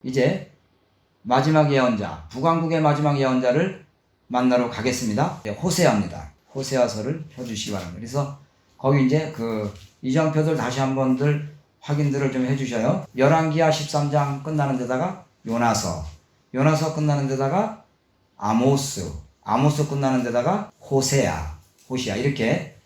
이제 마지막 예언자, 북왕국의 마지막 예언자를 만나러 가겠습니다. 호세아입니다. 호세아서를 펴주시기 바랍니다. 그래서 거기 이제 그 이정표들 다시 한번들 확인들을 좀 해주셔요. 열왕기하 13장 끝나는 데다가 요나서 끝나는 데다가 아모스 끝나는 데다가 호시아 이렇게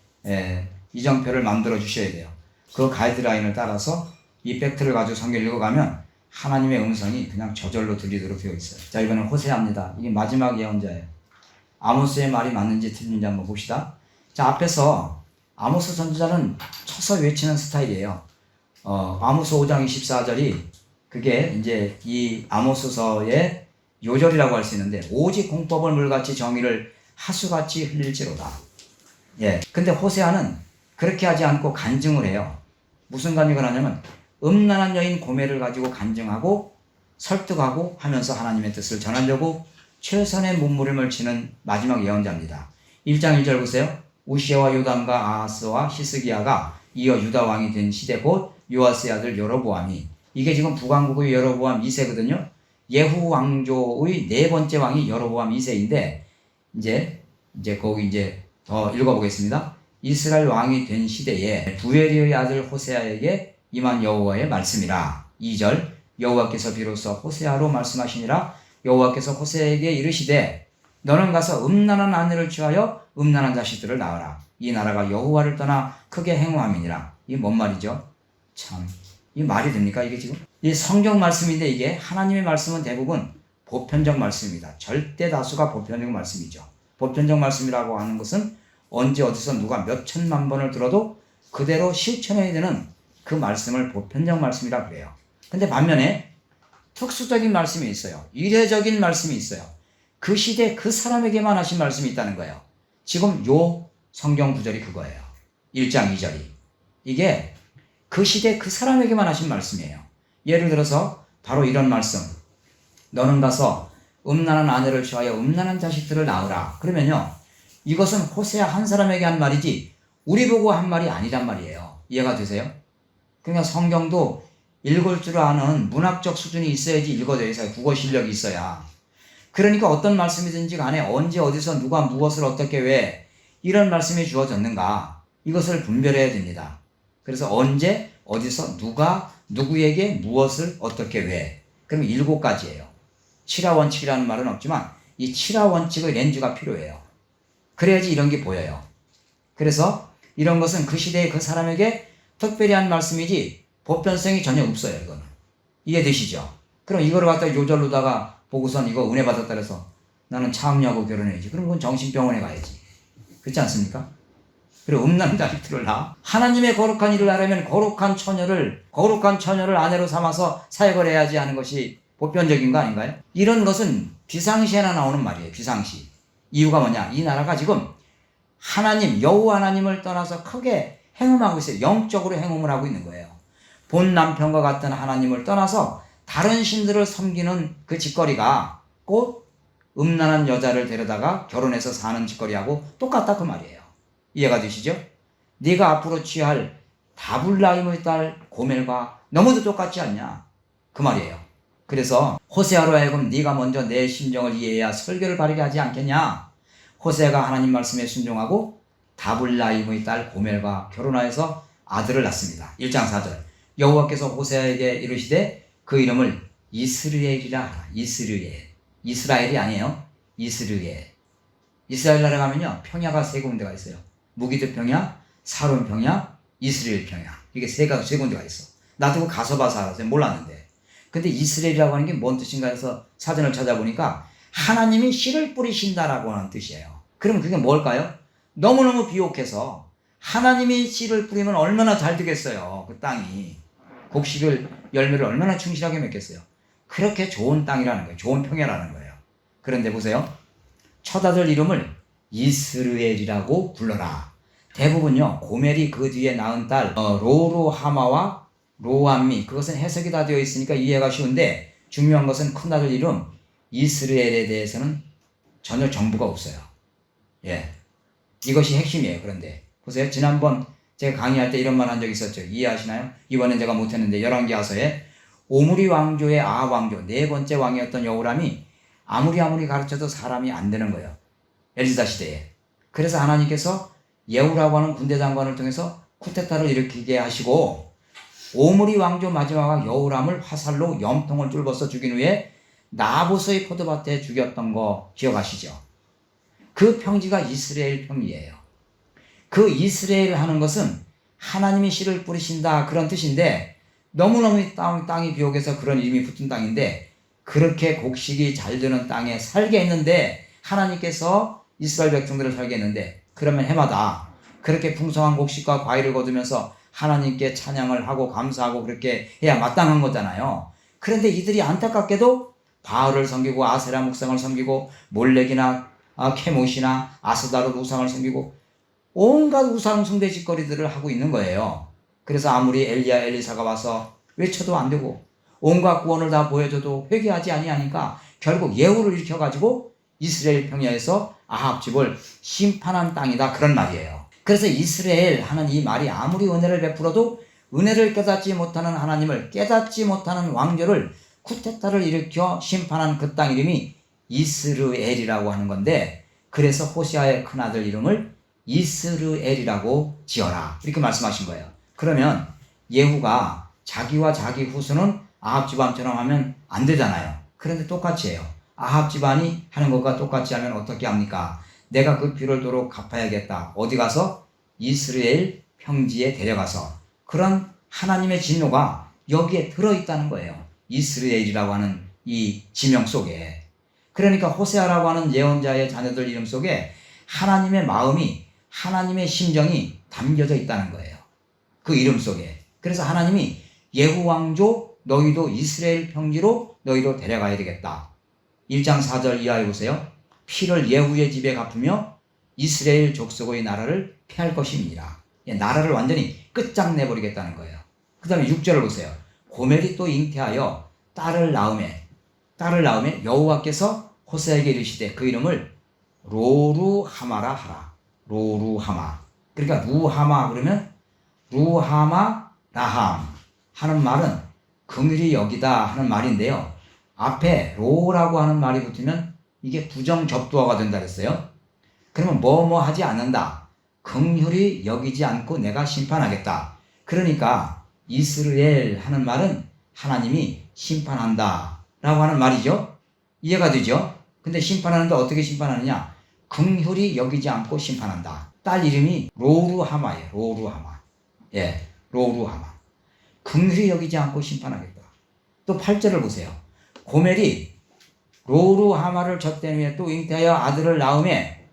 이정표를 만들어 주셔야 돼요. 그 가이드라인을 따라서 이 팩트를 가지고 성경을 읽어가면 하나님의 음성이 그냥 저절로 들리도록 되어 있어요. 자, 이번엔 호세아입니다. 이게 마지막 예언자예요. 아모스의 말이 맞는지 틀린지 한번 봅시다. 자, 앞에서 아모스 선지자는 쳐서 외치는 스타일이에요. 아모스 5장 24절이 그게 이제 이 아모스서의 요절이라고 할 수 있는데, 오직 공법을 물같이 정의를 하수같이 흘릴지로다. 예. 근데 호세아는 그렇게 하지 않고 간증을 해요. 무슨 간증을 하냐면 음란한 여인 고멜을 가지고 간증하고 설득하고 하면서 하나님의 뜻을 전하려고 최선의 몸부림을 치는 마지막 예언자입니다. 1장 1절 보세요. 우시아와 요담과 아하스와 히스기야가 이어 유다 왕이 된 시대 곧 요아스의 아들 여로보암이, 이게 지금 북왕국의 여로보암 2세거든요. 예후 왕조의 네 번째 왕이 여로보암 2세인데 이제 거기 이제 더 읽어보겠습니다. 이스라엘 왕이 된 시대에 부엘리의 아들 호세아에게 임한 여호와의 말씀이라. 2절 여호와께서 비로소 호세아로 말씀하시니라. 여호와께서 호세아에게 이르시되 너는 가서 음란한 아내를 취하여 음란한 자식들을 낳으라. 이 나라가 여호와를 떠나 크게 행함이니라. 이게 뭔 말이죠? 참, 이 말이 됩니까 이게 지금? 이 성경 말씀인데 이게 하나님의 말씀은 대부분 보편적 말씀입니다. 절대 다수가 보편적 말씀이죠. 보편적 말씀이라고 하는 것은 언제 어디서 누가 몇 천만 번을 들어도 그대로 실천해야 되는 그 말씀을 보편적 말씀이라고 그래요. 근데 반면에 특수적인 말씀이 있어요. 이례적인 말씀이 있어요. 그 시대 그 사람에게만 하신 말씀이 있다는 거예요. 지금 요 성경 구절이 그거예요. 1장 2절이. 이게 그 시대 그 사람에게만 하신 말씀이에요. 예를 들어서 바로 이런 말씀. 너는 가서 음란한 아내를 취하여 음란한 자식들을 낳으라. 그러면요, 이것은 호세아 한 사람에게 한 말이지 우리 보고 한 말이 아니란 말이에요. 이해가 되세요? 그러니까 성경도 읽을 줄 아는 문학적 수준이 있어야지 읽어져야 해서 국어 실력이 있어야. 그러니까 어떤 말씀이든지 간에 언제 어디서 누가 무엇을 어떻게 왜 이런 말씀이 주어졌는가, 이것을 분별해야 됩니다. 그래서 언제 어디서 누가 누구에게 무엇을 어떻게 왜, 그럼 7가지예요. 칠화 원칙이라는 말은 없지만 이 칠화 원칙의 렌즈가 필요해요. 그래야지 이런 게 보여요. 그래서 이런 것은 그 시대의 그 사람에게 특별히 한 말씀이지 보편성이 전혀 없어요. 이거는 이해되시죠? 그럼 이거를 갖다 요절로다가 보고선 이거 은혜 받았다 해서 나는 차음녀하고 결혼해야지, 그럼 그건 정신병원에 가야지. 그렇지 않습니까? 그리고 음란한 자식들을 낳아 하나님의 거룩한 일을 하려면 거룩한 처녀를 아내로 삼아서 사역을 해야지 하는 것이 보편적인 거 아닌가요? 이런 것은 비상시에나 나오는 말이에요. 비상시. 이유가 뭐냐? 이 나라가 지금 하나님, 여호와 하나님을 떠나서 크게 행음하고 있어요. 영적으로 행음을 하고 있는 거예요. 본 남편과 같은 하나님을 떠나서 다른 신들을 섬기는 그 짓거리가 꼭 음란한 여자를 데려다가 결혼해서 사는 짓거리하고 똑같다 그 말이에요. 이해가 되시죠? 네가 앞으로 취할 다불라임의 딸 고멜과 너무도 똑같지 않냐 그 말이에요. 그래서 호세아로 하여금 네가 먼저 내 심정을 이해해야 설교를 바르게 하지 않겠냐. 호세아가 하나님 말씀에 순종하고 다불라임의 딸 고멜과 결혼하여서 아들을 낳습니다. 1장 4절 여호와께서 호세아에게 이르시되 그 이름을 이스르엘이라 하라. 이스라엘이 아니에요. 이스라엘 나라 가면요 평야가 3군데가 있어요. 무기드 평야, 사론 평야, 이스라엘 평야. 이게 세 군데가 있어. 나도 그거 가서 봐서 알았어요. 몰랐는데. 근데 이스라엘이라고 하는 게 뭔 뜻인가 해서 사전을 찾아보니까 하나님이 씨를 뿌리신다라고 하는 뜻이에요. 그럼 그게 뭘까요? 너무너무 비옥해서 하나님이 씨를 뿌리면 얼마나 잘 되겠어요. 그 땅이 곡식을 열매를 얼마나 충실하게 맺겠어요. 그렇게 좋은 땅이라는 거예요. 좋은 평야라는 거예요. 그런데 보세요. 첫 아들 이름을 이스르엘이라고 불러라. 대부분요 고멜이 그 뒤에 낳은 딸 로루하마와 로암미, 그것은 해석이 다 되어 있으니까 이해가 쉬운데 중요한 것은 큰 아들 이름 이스라엘에 대해서는 전혀 정보가 없어요. 예, 이것이 핵심이에요. 그런데 보세요. 지난번 제가 강의할 때 이런 말 한 적 있었죠. 이해하시나요? 이번엔 제가 못했는데 열왕기하서에 오므리 왕조의 아합 왕조 네 번째 왕이었던 여호람이 아무리 가르쳐도 사람이 안 되는 거예요. 엘리사 시대에. 그래서 하나님께서 예후라고 하는 군대 장관을 통해서 쿠데타를 일으키게 하시고 오므리 왕조 마지막 왕 여호람을 화살로 염통을 뚫어서 죽인 후에 나봇의 포도밭에 죽였던 거 기억하시죠? 그 평지가 이스라엘 평지예요. 그 이스라엘 하는 것은 하나님이 씨를 뿌리신다 그런 뜻인데 너무너무 땅이 비옥해서 그런 이름이 붙은 땅인데 그렇게 곡식이 잘 되는 땅에 살게 했는데 하나님께서 이스라엘 백성들을 살게 했는데 그러면 해마다 그렇게 풍성한 곡식과 과일을 거두면서 하나님께 찬양을 하고 감사하고 그렇게 해야 마땅한 거잖아요. 그런데 이들이 안타깝게도 바알을 섬기고 아세라 목상을 섬기고 몰렉이나 케못이나 아스다롯 우상을 섬기고 온갖 우상 숭배 짓거리들을 하고 있는 거예요. 그래서 아무리 엘리사가 와서 외쳐도 안 되고 온갖 구원을 다 보여줘도 회개하지 아니하니까 결국 예후를 일으켜가지고 이스라엘 평야에서 아합 집을 심판한 땅이다 그런 말이에요. 그래서 이스라엘 하는 이 말이 아무리 은혜를 베풀어도 은혜를 깨닫지 못하는 하나님을 깨닫지 못하는 왕조를 쿠데타를 일으켜 심판한 그 땅 이름이 이스르엘이라고 하는 건데 그래서 호세아의 큰아들 이름을 이스르엘이라고 지어라 이렇게 말씀하신 거예요. 그러면 예후가 자기와 자기 후손은 아합 집안처럼 하면 안 되잖아요. 그런데 똑같이 해요. 아합 집안이 하는 것과 똑같이 하면 어떻게 합니까? 내가 그 피를 도로 갚아야겠다. 어디 가서? 이스라엘 평지에 데려가서 그런 하나님의 진노가 여기에 들어있다는 거예요. 이스라엘이라고 하는 이 지명 속에. 그러니까 호세아라고 하는 예언자의 자녀들 이름 속에 하나님의 마음이 하나님의 심정이 담겨져 있다는 거예요. 그 이름 속에. 그래서 하나님이 예후 왕조 너희도 이스라엘 평지로 너희도 데려가야 되겠다. 1장 4절 이하에 보세요. 피를 예후의 집에 갚으며 이스라엘 족속의 나라를 피할 것입니다. 나라를 완전히 끝장내버리겠다는 거예요. 그 다음에 6절을 보세요. 고멜이 또 잉태하여 딸을 낳음에 여호와께서 호세아에게 이르시되 그 이름을 로루하마라 하라. 로루하마. 그러니까 루하마 그러면 루하마 라함 하는 말은 긍휼히 여기다 하는 말인데요. 앞에 로라고 하는 말이 붙으면 이게 부정접두어가 된다 그랬어요. 그러면 뭐뭐 하지 않는다. 긍휼히 여기지 않고 내가 심판하겠다. 그러니까 이스라엘 하는 말은 하나님이 심판한다 라고 하는 말이죠. 이해가 되죠? 근데 심판하는데 어떻게 심판하느냐? 긍휼히 여기지 않고 심판한다. 딸 이름이 로루하마예요. 로루하마. 예, 로루하마. 긍휼히 여기지 않고 심판하겠다. 또 8절을 보세요. 고멜이 로루하마를 젖된 후에 또 잉태하여 아들을 낳음에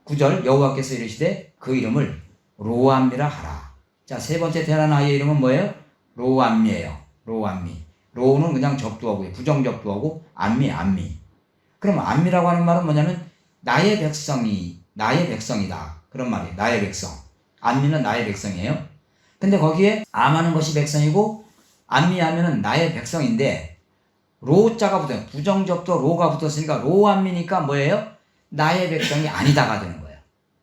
9절 여호와께서 이르시되 그 이름을 로암미라 하라. 자, 세 번째 태어난 아이의 이름은 뭐예요? 로암미예요. 로암미. 로는 그냥 접두어고요. 부정접두어고 암미. 그럼 암미라고 하는 말은 뭐냐면 나의 백성이다. 그런 말이에요. 나의 백성. 암미는 나의 백성이에요. 근데 거기에 암하는 것이 백성이고 암미하면은 나의 백성인데 로자가 붙어요. 부정접두어 로가 붙었으니까 로암미니까 뭐예요? 나의 백성이 아니다가 되는 거예요.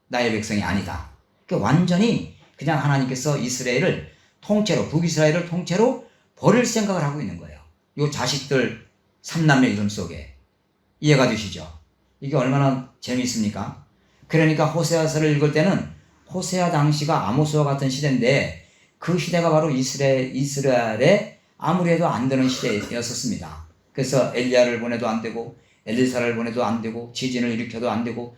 나의 백성이 아니다. 그러니까 완전히 그냥 하나님께서 이스라엘을 통째로 북이스라엘을 통째로 버릴 생각을 하고 있는 거예요. 요 자식들 3남매 이름 속에. 이해가 되시죠? 이게 얼마나 재미있습니까? 그러니까 호세아서를 읽을 때는 호세아 당시가 아모스와 같은 시대인데 그 시대가 바로 이스라엘의 아무리 해도 안 되는 시대였었습니다. 그래서 엘리야를 보내도 안 되고 엘리사를 보내도 안 되고 지진을 일으켜도 안 되고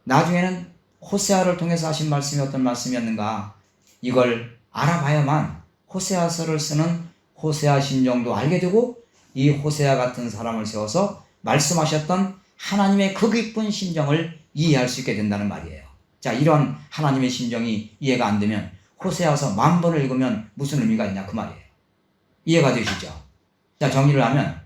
나중에는 호세아를 통해서 하신 말씀이 어떤 말씀이었는가 이걸 알아봐야만 호세아서를 쓰는 호세아 심정도 알게 되고 이 호세아 같은 사람을 세워서 말씀하셨던 하나님의 그 깊은 심정을 이해할 수 있게 된다는 말이에요. 자, 이런 하나님의 심정이 이해가 안 되면 호세아서 10,000번을 읽으면 무슨 의미가 있냐 그 말이에요. 이해가 되시죠? 자, 정리를 하면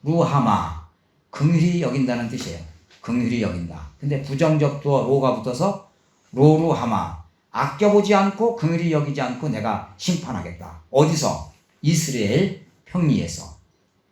루하마, 긍휼히 여긴다는 뜻이에요. 긍휼히 여긴다. 근데 부정접두어 로가 붙어서 로루하마, 아껴보지 않고 긍휼히 여기지 않고 내가 심판하겠다. 어디서? 이스라엘 평리에서.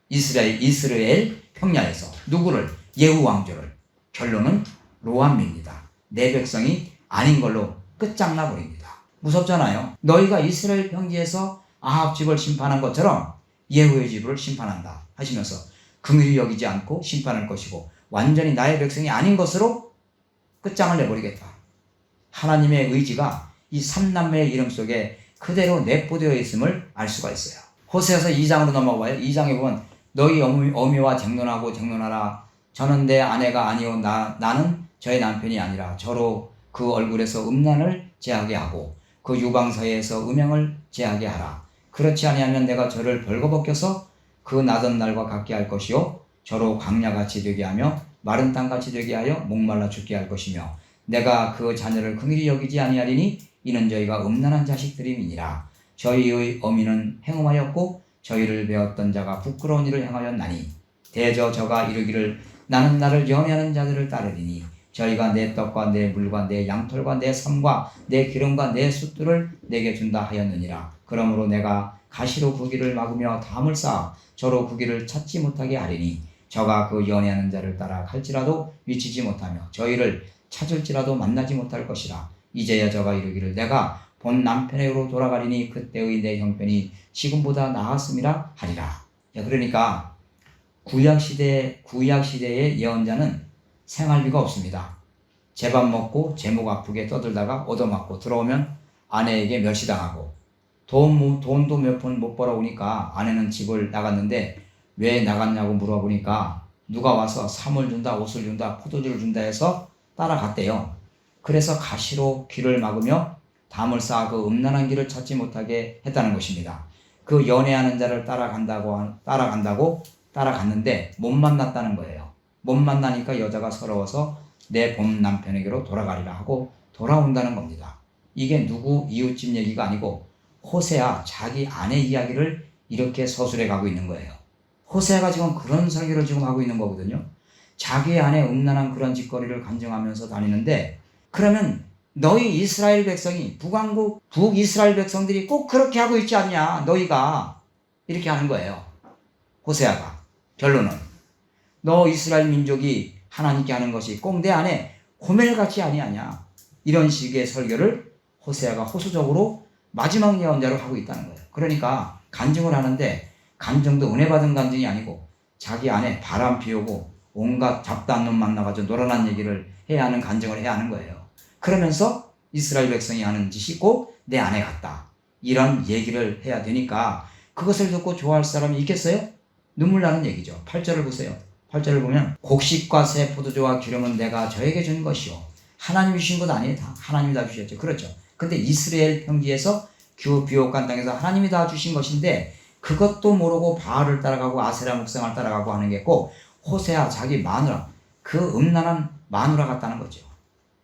이스라엘 평야에서. 누구를? 예후 왕조를. 결론은 로암미입니다. 내 백성이 아닌 걸로 끝장나 버립니다. 무섭잖아요. 너희가 이스라엘 평지에서 아합 집을 심판한 것처럼 예후의 집을 심판한다 하시면서 긍휼히 여기지 않고 심판할 것이고 완전히 나의 백성이 아닌 것으로 끝장을 내버리겠다. 하나님의 의지가 이 삼남매의 이름 속에 그대로 내포되어 있음을 알 수가 있어요. 호세아서 2장으로 넘어가요. 2장에 보면 너희 어미와 쟁론하라. 저는 내 아내가 아니요 나는 저의 남편이 아니라 저로 그 얼굴에서 음란을 제하게 하고 그 유방 사이에서 음행을 제하게 하라. 그렇지 아니하면 내가 저를 벌거벗겨서 그 나던 날과 같게 할 것이요 저로 광야같이 되게 하며 마른 땅같이 되게 하여 목말라 죽게 할 것이며 내가 그 자녀를 긍휼히 여기지 아니하리니 이는 저희가 음란한 자식들임이니라. 저희의 어미는 행음하였고 저희를 배웠던 자가 부끄러운 일을 행하였나니 대저 저가 이르기를 나는 나를 연애하는 자들을 따르리니 저희가 내 떡과 내 물과 내 양털과 내 삶과 내 기름과 내 숫들을 내게 준다 하였느니라. 그러므로 내가 가시로 그 길을 막으며 담을 쌓아 저로 그 길을 찾지 못하게 하리니 저가 그 연애하는 자를 따라 갈지라도 미치지 못하며 저희를 찾을지라도 만나지 못할 것이라. 이제야 저가 이르기를 내가 본 남편에게로 돌아가리니 그때의 내 형편이 지금보다 나았음이라 하리라. 그러니까 구약시대의 예언자는 생활비가 없습니다. 제밥 먹고 제목 아프게 떠들다가 얻어맞고 들어오면 아내에게 멸시당하고 돈도 몇 푼 못 벌어오니까 아내는 집을 나갔는데 왜 나갔냐고 물어보니까 누가 와서 삼을 준다, 옷을 준다, 포도주를 준다 해서 따라갔대요. 그래서 가시로 길을 막으며 담을 쌓아 그 음란한 길을 찾지 못하게 했다는 것입니다. 그 연애하는 자를 따라갔는데 못 만났다는 거예요. 못 만나니까 여자가 서러워서 내 본 남편에게로 돌아가리라 하고 돌아온다는 겁니다. 이게 누구 이웃집 얘기가 아니고 호세아 자기 아내 이야기를 이렇게 서술해 가고 있는 거예요. 호세아가 지금 그런 설교를 지금 하고 있는 거거든요. 자기 아내 음란한 그런 짓거리를 간증하면서 다니는데 그러면 너희 이스라엘 백성이 북이스라엘 백성들이 꼭 그렇게 하고 있지 않냐 너희가 이렇게 하는 거예요. 호세아가 결론은 너 이스라엘 민족이 하나님께 하는 것이 꼭 내 안에 고멜같이 아니하냐 이런 식의 설교를 호세아가 호소적으로 마지막 예언자로 하고 있다는 거예요. 그러니까 간증을 하는데 간증도 은혜 받은 간증이 아니고 자기 안에 바람 피우고 온갖 잡다한 놈 만나가지고 놀아난 얘기를 해야 하는 간증을 해야 하는 거예요. 그러면서 이스라엘 백성이 하는 짓이 꼭 내 안에 같다 이런 얘기를 해야 되니까 그것을 듣고 좋아할 사람이 있겠어요? 눈물 나는 얘기죠. 8절을 보세요. 8절을 보면 곡식과 새 포도주와 기름은 내가 저에게 준 것이요 하나님이 주신 것 아니에요. 다 하나님이 다 주셨죠. 그렇죠. 근데 이스라엘 평지에서 비옥한 땅에서 하나님이 다 주신 것인데 그것도 모르고 바알을 따라가고 아세라 묵상을 따라가고 하는 게 꼭 호세아 자기 마누라 그 음란한 마누라 같다는 거죠.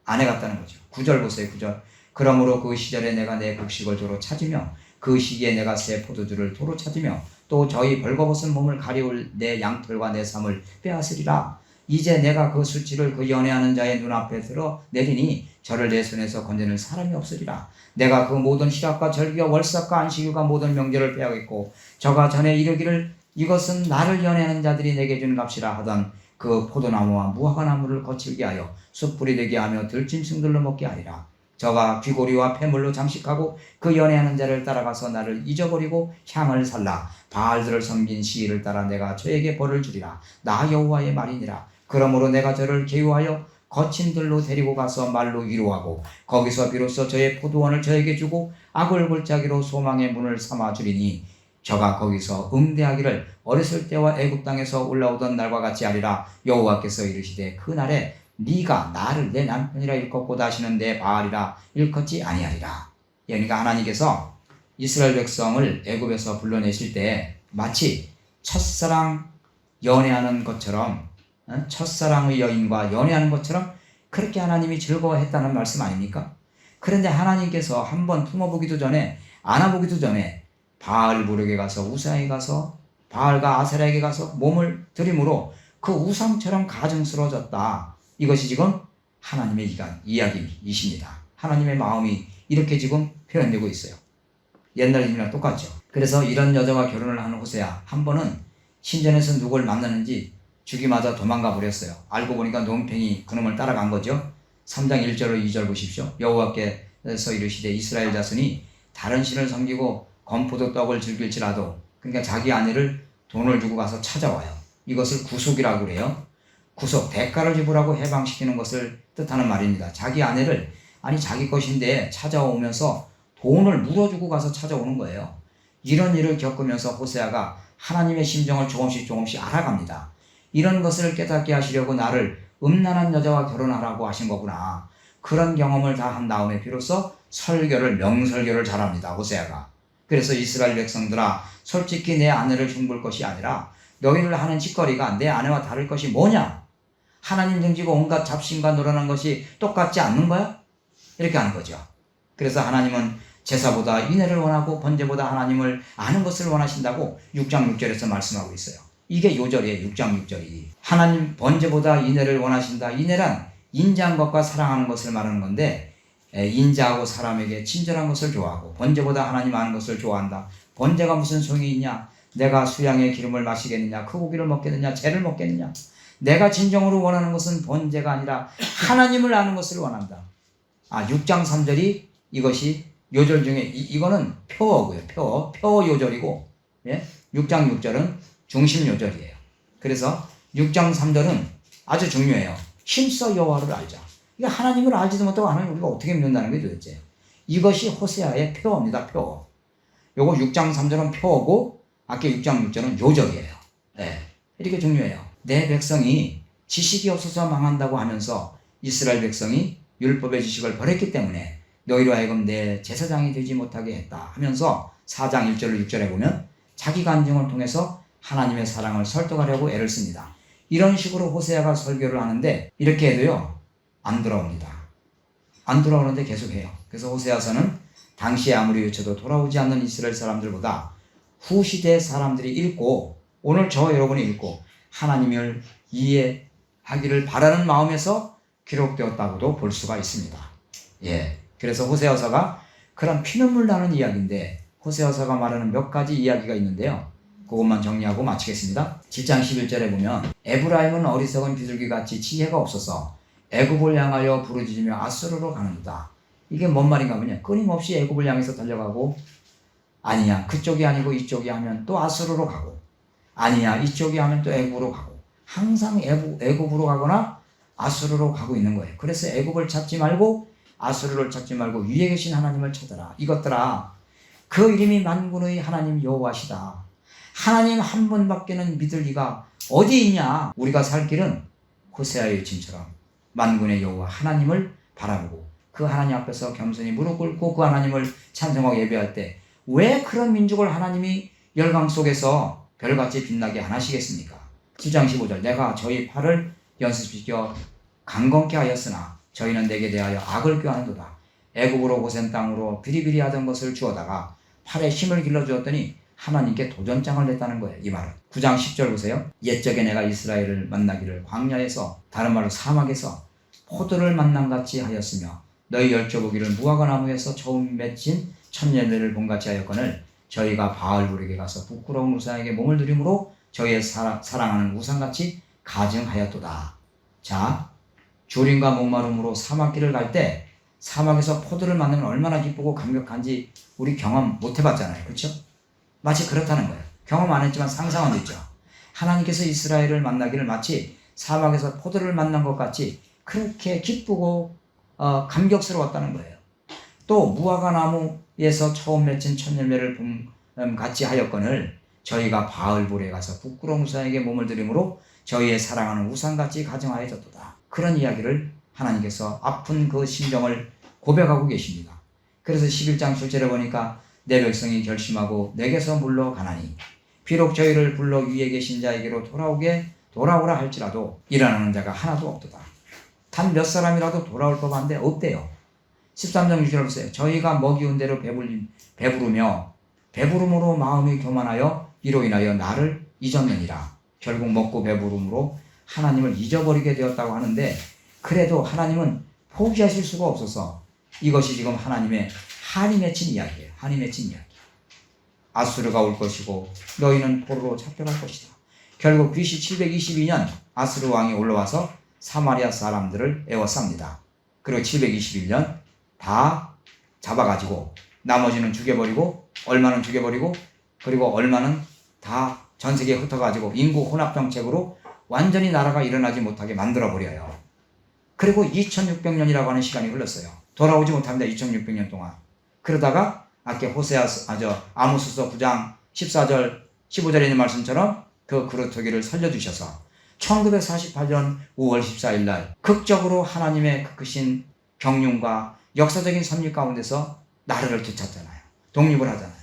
아내 같다는 거죠. 9절 보세요. 9절 그러므로 그 시절에 내가 내 곡식을 도로 찾으며 그 시기에 내가 새 포도주를 도로 찾으며 또 저희 벌거벗은 몸을 가리울 내 양털과 내 삶을 빼앗으리라. 이제 내가 그 수치를 그 연애하는 자의 눈앞에 들어 내리니 저를 내 손에서 건져낼 사람이 없으리라. 내가 그 모든 시락과 절기와 월삭과 안식일과 모든 명절을 빼앗겠고 저가 전에 이르기를 이것은 나를 연애하는 자들이 내게 준 값이라 하던 그 포도나무와 무화과나무를 거칠게 하여 숯불이 되게 하며 들짐승들로 먹게 하리라. 저가 귀고리와 폐물로 장식하고 그 연애하는 자를 따라가서 나를 잊어버리고 향을 살라 바알들을 섬긴 시기를 따라 내가 저에게 벌을 주리라. 나 여호와의 말이니라. 그러므로 내가 저를 계유하여 거친 들로 데리고 가서 말로 위로하고 거기서 비로소 저의 포도원을 저에게 주고 악을 골짜기로 소망의 문을 삼아 주리니 저가 거기서 응대하기를 어렸을 때와 애굽 땅에서 올라오던 날과 같이 하리라. 여호와께서 이르시되 그날에 네가 나를 내 남편이라 일컫고다 하시는 내 바알이라 일컫지 아니하리라. 그러니까 하나님께서 이스라엘 백성을 애굽에서 불러내실 때 마치 첫사랑 연애하는 것처럼 첫사랑의 여인과 연애하는 것처럼 그렇게 하나님이 즐거워했다는 말씀 아닙니까? 그런데 하나님께서 한번 품어보기도 전에 안아보기도 전에 바알 부르게 가서 우상에 가서 바알과 아세라에게 가서 몸을 들임으로 그 우상처럼 가증스러워졌다. 이것이 지금 하나님의 이야기이십니다. 하나님의 마음이 이렇게 지금 표현되고 있어요. 옛날 일이랑 똑같죠. 그래서 이런 여자와 결혼을 하는 호세아 한 번은 신전에서 누굴 만나는지 죽이마자 도망가 버렸어요. 알고 보니까 논팽이 그놈을 따라간 거죠. 3장 1절로 2절 보십시오. 여호와께서 이르시되 이스라엘 자손이 다른 신을 섬기고 건포도 떡을 즐길지라도 그러니까 자기 아내를 돈을 주고 가서 찾아와요. 이것을 구속이라고 그래요. 구속, 대가를 지불하고 해방시키는 것을 뜻하는 말입니다. 자기 아내를, 아니 자기 것인데 찾아오면서 돈을 물어주고 가서 찾아오는 거예요. 이런 일을 겪으면서 호세아가 하나님의 심정을 조금씩 알아갑니다. 이런 것을 깨닫게 하시려고 나를 음란한 여자와 결혼하라고 하신 거구나. 그런 경험을 다 한 다음에 비로소 명설교를 잘합니다. 호세아가. 그래서 이스라엘 백성들아, 솔직히 내 아내를 흉볼 것이 아니라 너희들 하는 짓거리가 내 아내와 다를 것이 뭐냐? 하나님 등지고 온갖 잡신과 노련한 것이 똑같지 않는 거야? 이렇게 하는 거죠. 그래서 하나님은 제사보다 인애를 원하고 번제보다 하나님을 아는 것을 원하신다고 6장 6절에서 말씀하고 있어요. 이게 요절이에요. 6장 6절이. 하나님 번제보다 인애를 원하신다. 인애란 인자한 것과 사랑하는 것을 말하는 건데, 인자하고 사람에게 친절한 것을 좋아하고 번제보다 하나님 아는 것을 좋아한다. 번제가 무슨 소용이 있냐? 내가 수양의 기름을 마시겠느냐? 그 고기를 먹겠느냐? 재를 먹겠느냐? 내가 진정으로 원하는 것은 번제가 아니라 하나님을 아는 것을 원한다. 6장 3절이 이것이 요절 중에 이거는 표어고요. 표어 요절이고, 예? 6장 6절은 중심 요절이에요. 그래서 6장 3절은 아주 중요해요. 힘써 여호와를 알자. 이게 하나님을 알지도 못하고 하나님 우리가 어떻게 믿는다는 게 도대체. 이것이 호세아의 표어입니다. 표어. 요거 6장 3절은 표어고 아까 6장 6절은 요절이에요. 네. 이렇게 중요해요. 내 백성이 지식이 없어서 망한다고 하면서 이스라엘 백성이 율법의 지식을 버렸기 때문에 너희로 하여금 내 제사장이 되지 못하게 했다 하면서 4장 1절로 6절에 보면 자기 간증을 통해서 하나님의 사랑을 설득하려고 애를 씁니다. 이런 식으로 호세아가 설교를 하는데 이렇게 해도요 안 돌아옵니다. 안 돌아오는데 계속해요. 그래서 호세아서는 당시에 아무리 외쳐도 돌아오지 않는 이스라엘 사람들보다 후시대 사람들이 읽고 오늘 저 여러분이 읽고 하나님을 이해하기를 바라는 마음에서 기록되었다고도 볼 수가 있습니다. 예. 그래서 호세아서가 그런 피눈물 나는 이야기인데 호세아서가 말하는 몇 가지 이야기가 있는데요. 그것만 정리하고 마치겠습니다. 7장 11절에 보면 에브라임은 어리석은 비둘기같이 지혜가 없어서 애굽을 향하여 부르짖으며 아수르로 가는도다. 이게 뭔 말인가 하면 끊임없이 애굽을 향해서 달려가고 아니야 그쪽이 아니고 이쪽이 하면 또 아수르로 가고 아니야 이쪽이 하면 또 애굽으로 가고 항상 애굽으로 가거나 아수르로 가고 있는 거예요. 그래서 애굽을 찾지 말고 아수르를 찾지 말고 위에 계신 하나님을 찾아라. 이것들아 그 이름이 만군의 하나님 여호와시다. 하나님 한 분밖에는 믿을 리가 어디 있냐. 우리가 살 길은 호세아의 외침처럼 만군의 여호와 하나님을 바라보고 그 하나님 앞에서 겸손히 무릎 꿇고 그 하나님을 찬송하고 예배할 때 왜 그런 민족을 하나님이 열강 속에서 별같이 빛나게 안 하시겠습니까? 7장 15절 내가 저희 팔을 연습시켜 강건케 하였으나 저희는 내게 대하여 악을 꾀하는도다. 애굽으로 고센 땅으로 비리비리 하던 것을 주어다가 팔에 힘을 길러주었더니 하나님께 도전장을 냈다는 거예요. 이 말은 9장 10절 보세요. 옛적에 내가 이스라엘을 만나기를 광야에서 다른 말로 사막에서 포도를 만남같이 하였으며 너희 열조보기를 무화과 나무에서 처음 맺힌 천열매를 본같이 하였거늘 저희가 바알불에게 가서 부끄러운 우상에게 몸을 들임으로 저희의 사랑하는 우상같이 가증하였도다. 자, 주림과 목마름으로 사막길을 갈 때 사막에서 포도를 만나면 얼마나 기쁘고 감격한지 우리 경험 못 해봤잖아요. 그렇죠? 마치 그렇다는 거예요. 경험 안 했지만 상상은 됐죠. 하나님께서 이스라엘을 만나기를 마치 사막에서 포도를 만난 것 같이 그렇게 기쁘고 감격스러웠다는 거예요. 또 무화과 나무에서 처음 맺힌 천열매를 같이 하였거늘 저희가 바알볼에 가서 부끄러운 우상에게 몸을 들임으로 저희의 사랑하는 우상같이 가증하여졌도다. 그런 이야기를 하나님께서 아픈 그 심정을 고백하고 계십니다. 그래서 11장 7절에 보니까 내 백성이 결심하고 내게서 물러가나니 비록 저희를 불러 위에 계신 자에게로 돌아오라 할지라도 일어나는 자가 하나도 없도다. 단 몇 사람이라도 돌아올 법한데 없대요. 13장 6절 보세요. 저희가 먹이운 대로 배부르며 배부름으로 마음이 교만하여 이로 인하여 나를 잊었느니라. 결국 먹고 배부름으로 하나님을 잊어버리게 되었다고 하는데 그래도 하나님은 포기하실 수가 없어서 이것이 지금 하나님의 한이 맺힌 이야기예요. 한이 맺힌 이야기. 아수르가 올 것이고 너희는 포로로 잡혀갈 것이다. 결국 BC 722년 아수르 왕이 올라와서 사마리아 사람들을 에워쌉니다. 그리고 721년 다 잡아가지고 나머지는 죽여버리고 얼마는 죽여버리고 그리고 얼마는 다 전 세계에 흩어가지고 인구 혼합 정책으로 완전히 나라가 일어나지 못하게 만들어버려요. 그리고 2600년이라고 하는 시간이 흘렀어요. 돌아오지 못합니다. 2600년 동안. 그러다가 아까 아모스서 9장 14절 15절에 있는 말씀처럼 그 그루터기를 살려주셔서 1948년 5월 14일 날 극적으로 하나님의 그 크신 경륜과 역사적인 섭리 가운데서 나라를 되찾잖아요. 독립을 하잖아요.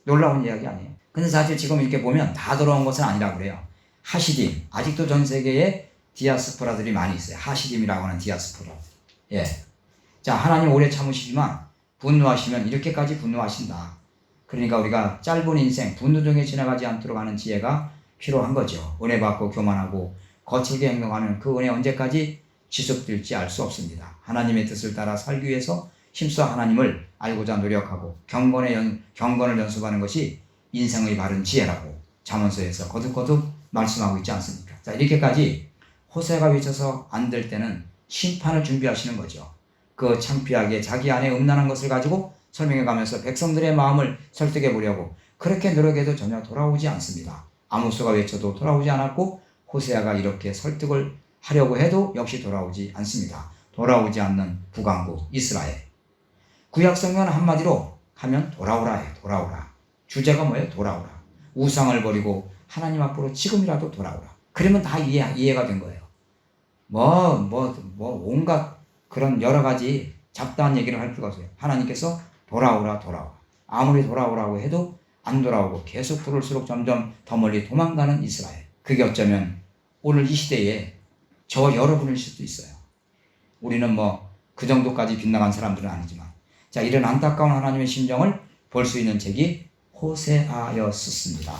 놀라운 이야기 아니에요. 근데 사실 지금 이렇게 보면 다 돌아온 것은 아니라고 그래요. 하시딤, 아직도 전 세계에 디아스포라들이 많이 있어요. 하시딤이라고 하는 디아스포라. 예. 자, 하나님 오래 참으시지만 분노하시면 이렇게까지 분노하신다. 그러니까 우리가 짧은 인생 분노 중에 지나가지 않도록 하는 지혜가 필요한 거죠. 은혜 받고 교만하고 거칠게 행동하는 그 은혜 언제까지 지속될지 알 수 없습니다. 하나님의 뜻을 따라 살기 위해서 힘써 하나님을 알고자 노력하고 경건을 연습하는 것이 인생의 바른 지혜라고 잠언서에서 거듭거듭 말씀하고 있지 않습니까? 자, 이렇게까지 호세아가 외쳐서 안 될 때는 심판을 준비하시는 거죠. 그 창피하게 자기 안에 음란한 것을 가지고 설명해 가면서 백성들의 마음을 설득해 보려고 그렇게 노력해도 전혀 돌아오지 않습니다. 아모스가 외쳐도 돌아오지 않았고 호세아가 이렇게 설득을 하려고 해도 역시 돌아오지 않습니다. 돌아오지 않는 북왕국 이스라엘. 구약성경은 한마디로 하면 돌아오라예요. 돌아오라. 주제가 뭐예요? 돌아오라. 우상을 버리고 하나님 앞으로 지금이라도 돌아오라. 그러면 다 이해가 된 거예요. 온갖 그런 여러 가지 잡다한 얘기를 할 필요가 없어요. 하나님께서 돌아오라. 아무리 돌아오라고 해도 안 돌아오고 계속 부를수록 점점 더 멀리 도망가는 이스라엘. 그게 어쩌면 오늘 이 시대에 저 여러분일 수도 있어요. 우리는 그 정도까지 빗나간 사람들은 아니지만, 자, 이런 안타까운 하나님의 심정을 볼 수 있는 책이 호세아였습니다.